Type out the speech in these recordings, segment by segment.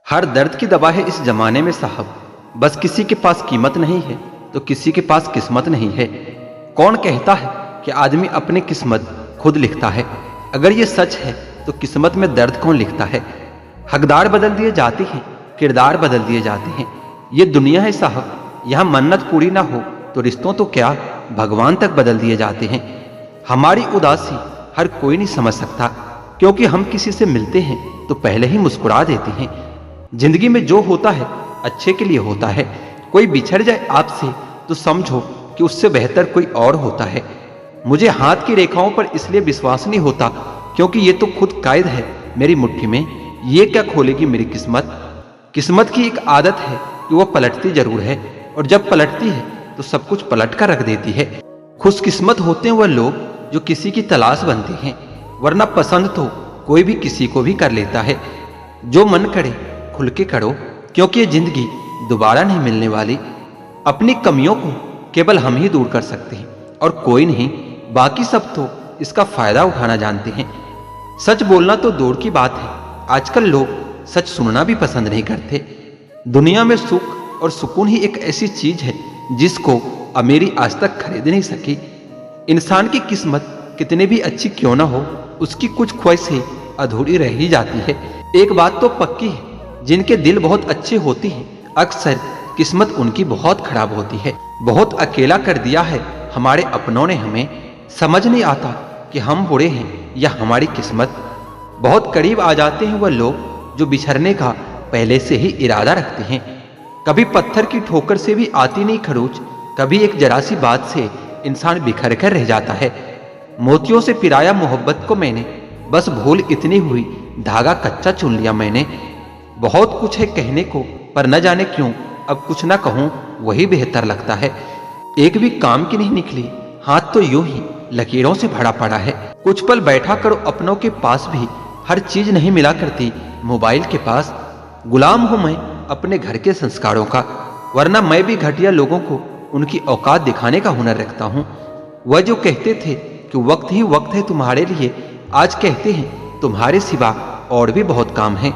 हर दर्द की दवा है इस जमाने में साहब। बस किसी के पास कीमत नहीं है तो किसी के पास किस्मत नहीं है। कौन कहता है कि आदमी अपनी किस्मत खुद लिखता है? अगर ये सच है तो किस्मत में दर्द कौन लिखता है? हकदार बदल दिए जाते हैं, किरदार बदल दिए जाते हैं। ये दुनिया है साहब, यहाँ मन्नत पूरी ना हो तो रिश्तों तो क्या भगवान तक बदल दिए जाते हैं। हमारी उदासी हर कोई नहीं समझ सकता, क्योंकि हम किसी से मिलते हैं तो पहले ही मुस्कुरा देते हैं। जिंदगी में जो होता है अच्छे के लिए होता है। कोई बिछड़ जाए आपसे तो समझो कि उससे बेहतर कोई और होता है। मुझे हाथ की रेखाओं पर इसलिए विश्वास नहीं होता क्योंकि ये तो खुद कैद है मेरी मुट्ठी में। ये क्या खोलेगी मेरी किस्मत? किस्मत की एक आदत है कि वह पलटती जरूर है, और जब पलटती है तो सब कुछ पलट कर रख देती है। खुशकिस्मत होते हैं वह लोग जो किसी की तलाश बनते हैं, वरना पसंद तो कोई भी किसी को भी कर लेता है। जो मन करे खुल के करो, क्योंकि ये जिंदगी दोबारा नहीं मिलने वाली। अपनी कमियों को केवल हम ही दूर कर सकते हैं और कोई नहीं। बाकी सब तो इसका फायदा उठाना जानते हैं। सच बोलना तो दूर की बात है, आजकल लोग सच सुनना भी पसंद नहीं करते। दुनिया में सुख और सुकून ही एक ऐसी चीज है जिसको अमीरी आज तक खरीद नहीं सकी। इंसान की किस्मत कितने भी अच्छी क्यों ना हो, उसकी कुछ ख्वाहिशें अधूरी रह ही जाती है। एक बात तो पक्की है, जिनके दिल बहुत अच्छे होती हैं अक्सर किस्मत उनकी बहुत खराब होती है। बहुत अकेला कर दिया है हमारे अपनों ने हमें। समझ नहीं आता कि हम बुरे हैं या हमारी किस्मत। बहुत करीब आ जाते हैं वह लोग जो बिछड़ने का पहले से ही इरादा रखते हैं। कभी पत्थर की ठोकर से भी आती नहीं खरोच, कभी एक जरा सी बात से इंसान बिखर कर रह जाता है। मोतियों से पिराया मोहब्बत को मैंने, बस भूल इतनी हुई धागा कच्चा चुन लिया मैंने। बहुत कुछ है कहने को, पर न जाने क्यों अब कुछ ना कहूं वही बेहतर लगता है। एक भी काम की नहीं निकली, हाथ तो यूं ही लकीरों से भरा पड़ा है। कुछ पल बैठा करो अपनों के पास भी, हर चीज नहीं मिला करती मोबाइल के पास। गुलाम हूं मैं अपने घर के संस्कारों का, वरना मैं भी घटिया लोगों को उनकी औकात दिखाने का हुनर रखता हूं। वह जो कहते थे कि वक्त ही वक्त है तुम्हारे लिए, आज कहते हैं तुम्हारे सिवा और भी बहुत काम है।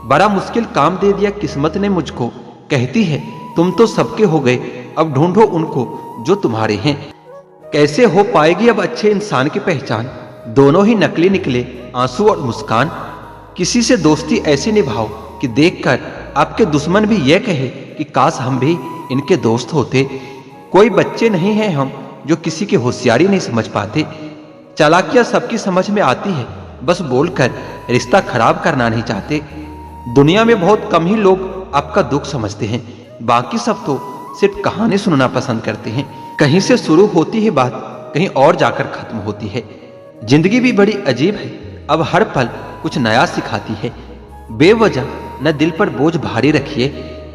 बड़ा मुश्किल काम दे दिया किस्मत ने मुझको, कहती है तुम तो सबके हो गए, अब ढूंढो उनको जो तुम्हारे हैं। कैसे हो पाएगी अब अच्छे इंसान की पहचान? दोनों ही नकली निकले, आंसू और मुस्कान। किसी से दोस्ती ऐसी निभाओ कि देखकर आपके दुश्मन भी यह कहे कि काश हम भी इनके दोस्त होते। कोई बच्चे नहीं हैं हम जो किसी की होशियारी नहीं समझ पाते। चालाकियां सबकी समझ में आती है, बस बोलकर रिश्ता खराब करना नहीं चाहते। दुनिया में बहुत कम ही लोग आपका दुख समझते हैं, बाकी सब तो सिर्फ कहानी सुनना पसंद करते हैं। कहीं से शुरू होती है बात, कहीं और जाकर खत्म होती है। जिंदगी भी बड़ी अजीब है, अब हर पल कुछ नया सिखाती है। बेवजह न दिल पर बोझ भारी रखिए,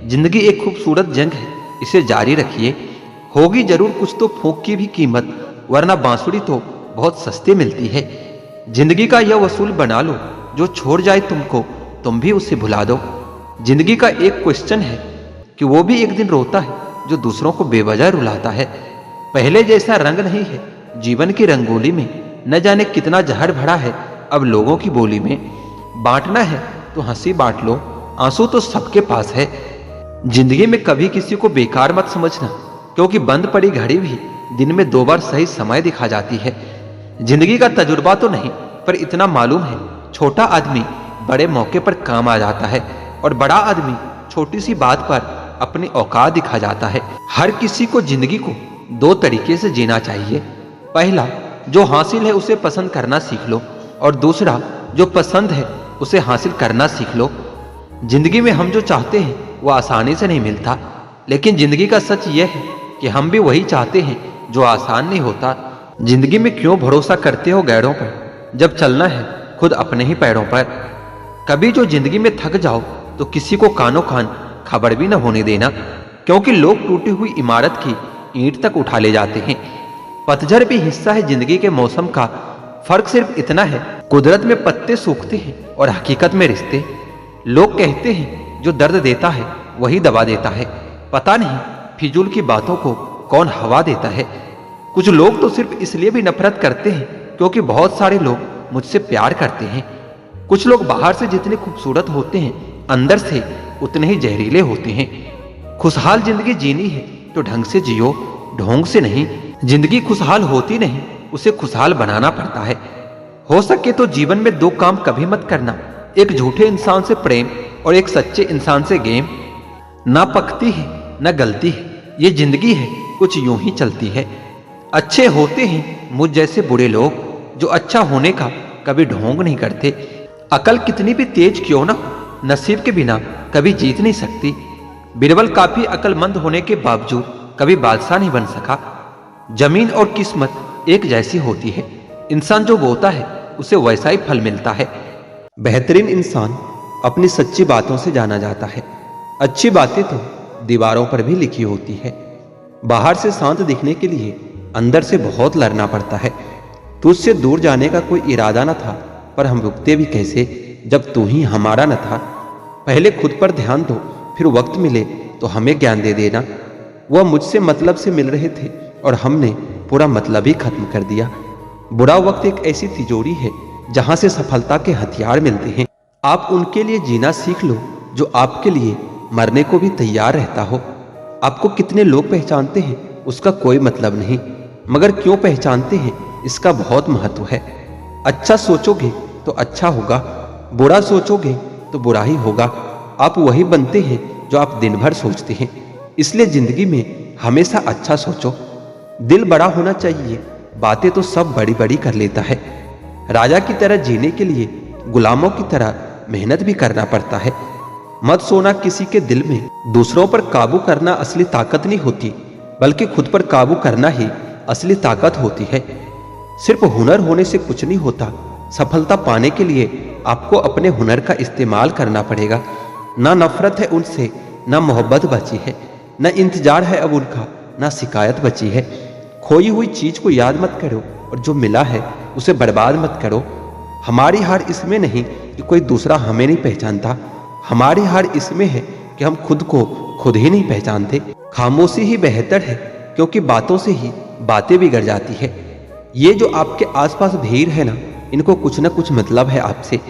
जिंदगी एक खूबसूरत जंग है, इसे जारी रखिए। होगी जरूर कुछ तो फूंक की भी कीमत, वरना बांसुरी तो बहुत सस्ती मिलती है। जिंदगी का यह वसूल बना लो, जो छोड़ जाए तुमको तुम भी उसे भुला दो। जिंदगी का एक क्वेश्चन है कि वो भी एक दिन रोता है जो दूसरों को बेवजह रुलाता है। पहले जैसा रंग नहीं है जीवन की रंगोली में, न जाने कितना जहर भरा है अब लोगों की बोली में। बांटना है तो हंसी बांट लो, आंसू तो सबके पास है। जिंदगी में कभी किसी को बेकार मत समझना, क्योंकि बंद पड़ी घड़ी भी दिन में 2 बार सही समय दिखा जाती है। जिंदगी का तजुर्बा तो नहीं, पर इतना मालूम है छोटा आदमी बड़े मौके पर काम आ जाता है, और बड़ा आदमी छोटी सी बात पर अपनी औकात दिखा जाता है। हर किसी को जिंदगी को 2 तरीके से जीना चाहिए। पहला, जो हासिल है उसे पसंद करना सीख लो, और दूसरा, जो पसंद है उसे हासिल करना सीख लो। जिंदगी में हम जो चाहते हैं वो आसानी से नहीं मिलता, लेकिन जिंदगी का सच यह है कि हम भी वही चाहते हैं जो आसान नहीं होता। जिंदगी में क्यों भरोसा करते हो गैरों पर, जब चलना है खुद अपने ही पैरों पर। कभी जो जिंदगी में थक जाओ तो किसी को कानो कान खबर भी न होने देना, क्योंकि लोग टूटी हुई इमारत की ईंट तक उठा ले जाते हैं। पतझड़ भी हिस्सा है जिंदगी के मौसम का, फर्क सिर्फ इतना है कुदरत में पत्ते सूखते हैं और हकीकत में रिश्ते। लोग कहते हैं जो दर्द देता है वही दबा देता है, पता नहीं फिजूल की बातों को कौन हवा देता है। कुछ लोग तो सिर्फ इसलिए भी नफरत करते हैं क्योंकि बहुत सारे लोग मुझसे प्यार करते हैं। कुछ लोग बाहर से जितने खूबसूरत होते हैं अंदर से उतने ही जहरीले होते हैं। खुशहाल जिंदगी जीनी है तो ढंग से जियो, ढोंग से नहीं। जिंदगी खुशहाल होती नहीं, उसे खुशहाल बनाना पड़ता है। हो सके तो जीवन में दो काम कभी मत करना, एक झूठे इंसान से प्रेम और एक सच्चे इंसान से गेम। ना पकती है ना गलती है, ये जिंदगी है कुछ यूं ही चलती है। अच्छे होते हैं मुझ जैसे बुरे लोग, जो अच्छा होने का कभी ढोंग नहीं करते। अकल कितनी भी तेज क्यों ना हो, नसीब के बिना कभी जीत नहीं सकती। बिरबल काफी अकलमंद होने के बावजूद कभी बादशाह नहीं बन सका। जमीन और किस्मत एक जैसी होती है, इंसान जो बोता है उसे वैसा ही फल मिलता है। बेहतरीन इंसान अपनी सच्ची बातों से जाना जाता है। अच्छी बातें तो दीवारों पर भी लिखी होती है। बाहर से शांत दिखने के लिए अंदर से बहुत लड़ना पड़ता है। तुझसे दूर जाने का कोई इरादा न था, पर हम रुकते भी कैसे जब तू ही हमारा न था। पहले खुद पर ध्यान दो, फिर वक्त मिले तो हमें ज्ञान दे देना। वह मुझसे मतलब से मिल रहे थे और हमने पूरा मतलब ही खत्म कर दिया। बुरा वक्त एक ऐसी तिजोरी है जहां से सफलता के हथियार मिलते हैं। आप उनके लिए जीना सीख लो जो आपके लिए मरने को भी तैयार रहता हो। आपको कितने लोग पहचानते हैं उसका कोई मतलब नहीं, मगर क्यों पहचानते हैं इसका बहुत महत्व है। अच्छा सोचोगे तो अच्छा होगा, बुरा सोचोगे तो बुरा ही होगा। आप वही बनते हैं जो आप दिन भर सोचते हैं। इसलिए जिंदगी में हमेशा अच्छा सोचो। दिल बड़ा होना चाहिए, बातें तो सब बड़ी बड़ी कर लेता है। राजा की तरह जीने के लिए गुलामों की तरह मेहनत भी करना पड़ता है। मत सोना किसी के दिल में। दूसरों पर काबू करना असली ताकत नहीं होती, बल्कि खुद पर काबू करना ही असली ताकत होती है। सिर्फ हुनर होने से कुछ नहीं होता। सफलता पाने के लिए आपको अपने हुनर का इस्तेमाल करना पड़ेगा। ना नफरत है उनसे, ना मोहब्बत बची है, ना इंतजार है अब उनका, ना शिकायत बची है। खोई हुई चीज को याद मत करो और जो मिला है उसे बर्बाद मत करो। हमारी हार इसमें नहीं कि कोई दूसरा हमें नहीं पहचानता, हमारी हार इसमें है कि हम खुद को खुद ही नहीं पहचानते। खामोशी ही बेहतर है, क्योंकि बातों से ही बातें बिगड़ जाती है। ये जो आपके आसपास भीड़ है ना, इनको कुछ ना कुछ मतलब है आपसे।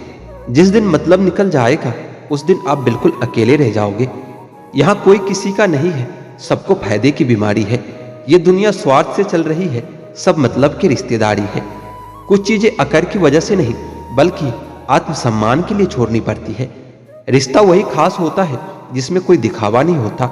जिस दिन मतलब निकल जाएगा उस दिन आप बिल्कुल अकेले रह जाओगे। यहाँ कोई किसी का नहीं है, सबको फायदे की बीमारी है। ये दुनिया स्वार्थ से चल रही है, सब मतलब की रिश्तेदारी है। कुछ चीजें अकड़ की वजह से नहीं, बल्कि आत्मसम्मान के लिए छोड़नी पड़ती है। रिश्ता वही खास होता है जिसमें कोई दिखावा नहीं होता।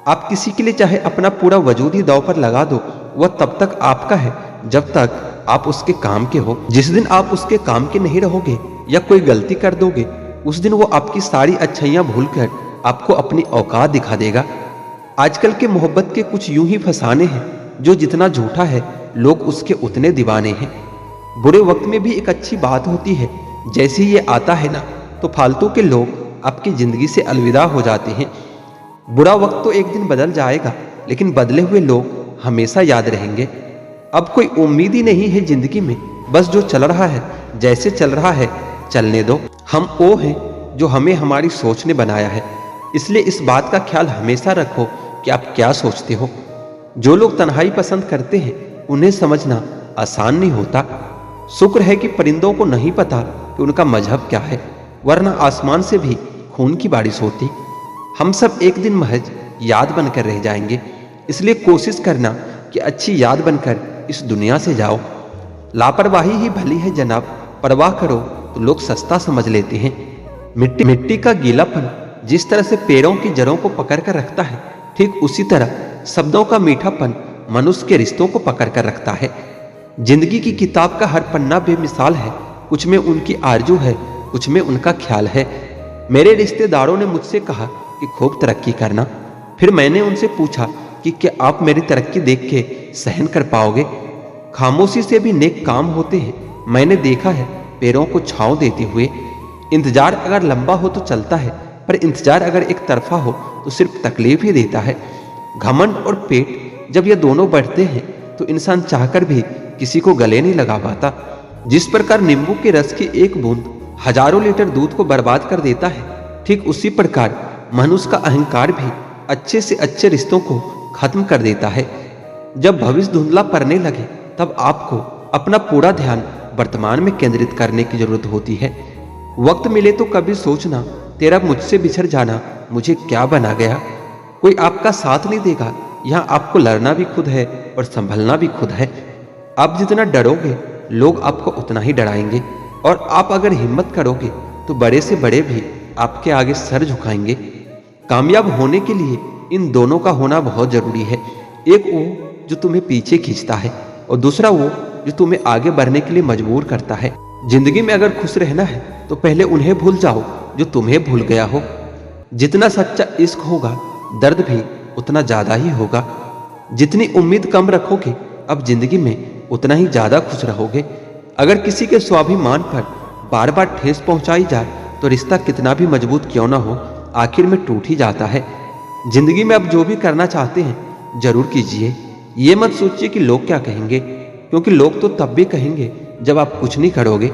आप किसी के लिए चाहे अपना पूरा वजूद ही दांव पर लगा दो, वह तब तक आपका है जब तक आप उसके काम के हो। जिस दिन आप उसके काम के नहीं रहोगे या कोई गलती कर दोगे, उस दिन वो आपकी सारी अच्छाइयां भूलकर आपको अपनी औकात दिखा देगा। आजकल के मोहब्बत के कुछ यूं ही फसाने हैं, जो जितना झूठा है लोग उसके उतने दीवाने हैं। बुरे वक्त में भी एक अच्छी बात होती है, जैसे ही ये आता है ना, तो फालतू के लोग आपकी जिंदगी से अलविदा हो जाते हैं। बुरा वक्त तो एक दिन बदल जाएगा, लेकिन बदले हुए लोग हमेशा याद रहेंगे। अब कोई उम्मीद ही नहीं है जिंदगी में, बस जो चल रहा है जैसे चल रहा है चलने दो। हम वो हैं जो हमें हमारी सोच ने बनाया है, इसलिए इस बात का ख्याल हमेशा रखो कि आप क्या सोचते हो। जो लोग तन्हाई पसंद करते हैं उन्हें समझना आसान नहीं होता। शुक्र है कि परिंदों को नहीं पता कि उनका मजहब क्या है, वरना आसमान से भी खून की बारिश होती। हम सब एक दिन महज याद बनकर रह जाएंगे, इसलिए कोशिश करना कि अच्छी याद बनकर इस दुनिया से जाओ। लापरवाही ही भली है जनाब, परवाह करो तो लोग सस्ता समझ लेते हैं। मिट्टी का गीलापन जिस तरह से पेड़ों की जड़ों को पकड़ कर रखता है, ठीक उसी तरह शब्दों का मीठापन मनुष्य के रिश्तों को पकड़ कर रखता है। जिंदगी की किताब का हर पन्ना बेमिसाल है, कुछ में उनकी आरजू है, कुछ में उनका ख्याल है। मेरे रिश्तेदारों ने मुझसे कहा कि खूब तरक्की करना। फिर मैंने उनसे पूछा कि क्या आप मेरी तरक्की देख के सहन कर पाओगे। खामोशी से भी नेक काम होते हैं, मैंने देखा है पैरों को छांव देते हुए। इंतजार अगर लंबा हो तो चलता है, पर इंतजार अगर एक तरफा हो तो सिर्फ तकलीफ ही देता है। घमंड और पेट जब ये दोनों बढ़ते हैं तो इंसान चाहकर भी किसी को गले नहीं लगा पाता। जिस प्रकार नींबू के रस की एक बूंद हजारों लीटर दूध को बर्बाद कर देता है, ठीक उसी प्रकार मनुष्य का अहंकार भी अच्छे से अच्छे रिश्तों को खत्म कर देता है। जब भविष्य धुंधला पड़ने लगे तब आपको अपना पूरा ध्यान वर्तमान में केंद्रित करने की जरूरत होती है। वक्त मिले तो कभी सोचना तेरा मुझसे बिछड़ जाना मुझे क्या बना गया। कोई आपका साथ नहीं देगा। यहाँ आपको लड़ना भी खुद है और संभलना भी खुद है। आप जितना डरोगे लोग आपको उतना ही डराएंगे, और आप अगर हिम्मत करोगे तो बड़े से बड़े भी आपके आगे सर झुकाएंगे। कामयाब होने के लिए इन दोनों का होना बहुत जरूरी है। एक वो जो तुम्हें पीछे खींचता है, और दूसरा वो जो तुम्हें आगे बढ़ने के लिए मजबूर करता है। जिंदगी में अगर खुश रहना है तो पहले उन्हें भूल जाओ जो तुम्हें भूल गया हो। जितना सच्चा इश्क होगा दर्द भी उतना ज्यादा ही होगा। जितनी उम्मीद कम रखोगे अब जिंदगी में उतना ही ज्यादा खुश रहोगे। अगर किसी के स्वाभिमान पर बार बार ठेस पहुंचाई जाए तो रिश्ता कितना भी मजबूत क्यों ना हो आखिर में टूट ही जाता है। जिंदगी में अब जो भी करना चाहते हैं जरूर कीजिए। ये मत सोचिए कि लोग क्या कहेंगे, क्योंकि लोग तो तब भी कहेंगे जब आप कुछ नहीं करोगे।